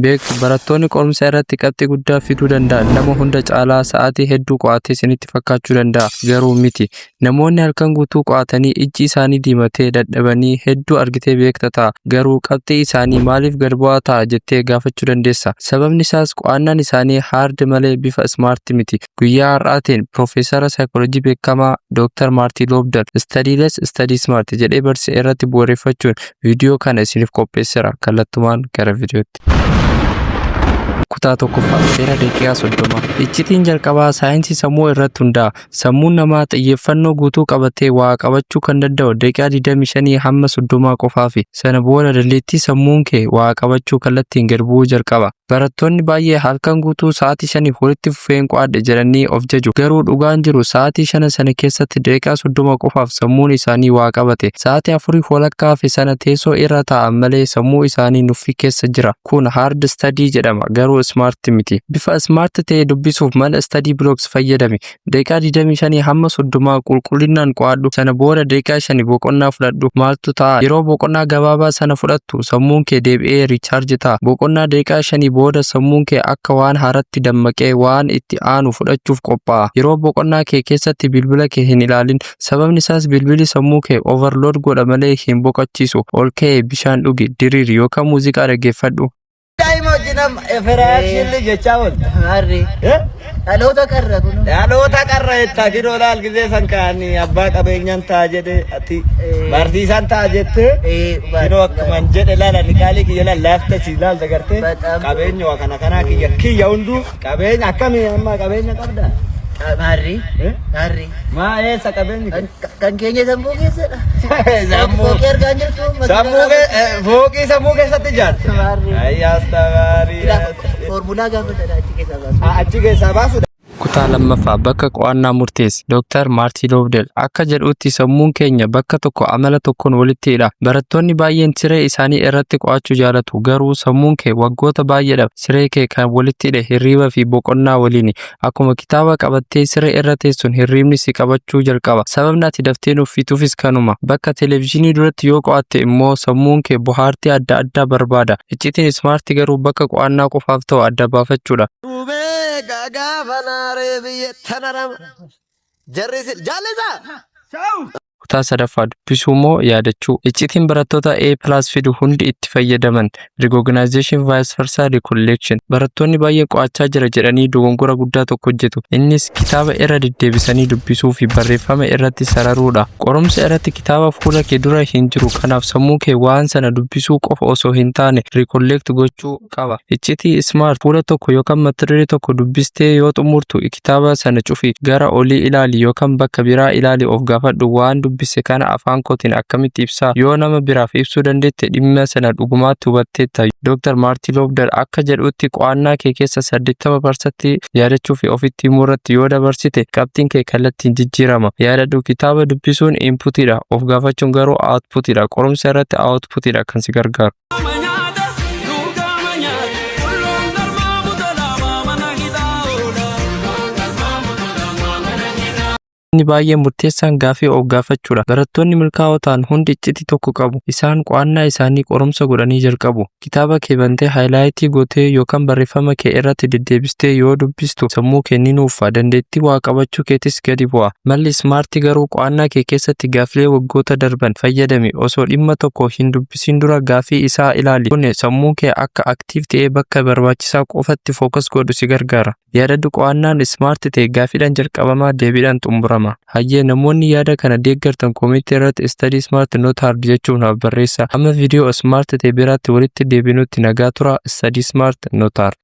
beektu barattoonni qorumsa irratti qabxii guddaa fiduu danda'an nama hunda caalaa sa'aatii hedduu qo'atee isinitti fakkaachuu danda'a garuu miti. Namoonni halkan guutuu qo'atanii ijji isaanii diimatee dadhabanii hedduu argitee beekta ta'a garuu qabxii isaanii maaliif gad bu'aa ta'a jettee gaafachuu dandeessa. Sababni isaas qo'annaan isaanii haard malee bifa smaart miti. Guyyaa har'aatiin Piroofeesara Saayikooloojii beekamaa Dr. Maartiin Loobdal Study Less Study Smart jedhee barsiise irratti bu'uureffachuun viidiyoo kana isiniif qopheesseera. Kallattumaan gara viidiyootti. Kutaa tokkoffaa seera daqiiqaa 30. Iccitiin jalqabaa saayinsii sammuu irratti hundaa'a. Sammuun namaa xiyyeeffannoo guutuu qabatee waa qabachuu kan danda'u daqiiqaa 25 hamma 30 qofaafi. Sana booda dandeettii sammuun kee waa qabachuu kallattiin gad bu'uu jalqaba. Barattoonni baay'ee halkan guutuu sa'aatii 5 walitti fufeen qo'adhe jedhanii of jaju. Garuu dhugaan jiru sa'aatii 5 sana keessatti daqiiqaa 30 qofaaf sammuun isaanii waa qabate. Sa'aatii 4 walakkaa fi sana teessoo irra taa'an malee sammuu isaanii nuffii keessa jira. Kun hard study jedhama garuu smart miti. Bifa smart ta'e dubbisuuf mala study blocks fayyadami. Daqiiqaa 25 hamma 30 qulqullinaan qo'adhu. Sana booda daqiiqaa 5 boqonnaa fudhadhu. Maaltu ta'a? Yeroo boqonnaa gabaabaa sana fudhattu sammuun kee deebi'ee recharge ta'a. Boqonnaa daqiiqaa 5 booda sammuun kee akka waan haaratti dammaqee waan itti aanu fudhachuuf qophaa'a. Yeroo boqonnaa kee keessatti bilbila kee hin ilaalin. Sababni isaas bilbilli sammuu kee overload godha malee hin boqochiisu. Ol ka'ee bishaan dhugi, diriiri yookaan muuziqaa dhaggeeffadhu. Dhaloota qarra jettaa jiroo laal gisee san kaanii abbaa qabeenyaan ta'a jedhe ati barsiisaan ta'a jette jiroo akkuman jedhe laala niqaalii kiyya lallaafte si laal dagartee qabeenya kana kanaa kiyya hunduu qabeenya akkamii amma qabeenya qabda. Harri. Maa eessa qabeenyi Kan keenya sammuu keessadha. Sammuu Fooqii argaa jirtu. Fooqii sammuu keessatti ijaarte. Ayyaas tabaarii. Foormulaa gaafatadha achi keessaa baasu. Achi keessaa baasudha. Kutaa lammaffaa bakka qo'annaa murteessi. Dr. Maartiin Loobdal akka jedhutti sammuun keenya bakka tokko amala tokkoon walitti hidha. Barattoonni baay'een siree isaanii irratti qo'achuu jaalatu garuu sammuun kee waggoota baay'eedhaaf siree kee kan walitti hidhe hirriiba fi boqonnaa waliini. Akkuma kitaaba qabattee siree irra teessuun hirriibni si qabachuu jalqaba. Sababni ati daftee nuffituufis kanuma. Bakka televezyiinii duratti yoo qo'atte immoo sammuun kee bohaartii adda addaa barbaada. Iccitiin smaartii garuu bakka qo'annaa qofaaf ta'u adda baafachuudha. Gagaa fanaaree biyya tanarama jarri jaalisa. Kutaa sadaffaa dubbisuu moo yaadachuu. Iccitiin barattoota A+ fidu hundi itti fayyadaman recognition vice versa recollection. Barattoonni baay'ee qo'achaa jira jedhanii dogongora guddaa tokko hojjetu. Innis kitaaba irra deddeebisanii dubbisuu fi barreeffama irratti sararuudha. Qorumsa irratti kitaaba fuula kee dura hin jiru kanaaf sammuu kee waan sana dubbisuu qofa osoo hin taane recollect gochuu qaba. Iccitii smart fuula tokko yookaan mata duree tokko dubbistee yoo xumurtu kitaaba sana cufi gara olii ilaali yookaan bakka biraa ilaali of gaafadhu waan dubbise kana afaan kootiin akkamitti ibsaa yoo nama biraaf ibsuu dandeette dhimma sana dhugumaatti hubatteetta. Dr. Maartiin Loobdal akka jedhutti qo'annaa kee keessa 80% yaadachuu fi ofitti himuu irratti yoo dabarsite qabxiin kee kallattiin jijjiirama. Yaadadhu kitaaba dubbisuun inputiidha of gaafachuun garuu outputiidha. Qorumsa irratti outputiidha kan si gargaaru. Inni baay'ee murteessaan gaafii of gaafachuudha. Barattoonni milkaa'oo ta'an hundi iccitii tokko qabu. Isaan qo'annaa isaanii qorumsa godhanii jalqabu. Kitaaba kee bantee haayilaayitii gootee yookaan barreeffama kee irratti deddeebistee yoo dubbistu sammuu kee ni nuuffa. Dandeettii waa qabachuu keetis gadi bu'a. Malli smaartii garuu qo'annaa kee keessatti gaafilee waggoota darban fayyadami. Osoo dhimma tokko hin dubbisiin dura gaafii isaa ilaali. Kun sammuu kee akka aktiif ta'ee bakka barbaachisaa qofatti fookas godhu si gargaara. Yaadadhu qo'annaan smaartii ta'e gaafiidhaan jalqabamaa deebiidhaan xumurama. Hayyee namoonni yaada kana deeggartan koomentii irratti study smart not hard jechuun naaf barreessaa. Amma viidiyoo smart ta'e biraatti walitti deebinutti nagaa tura. Study smart not hard.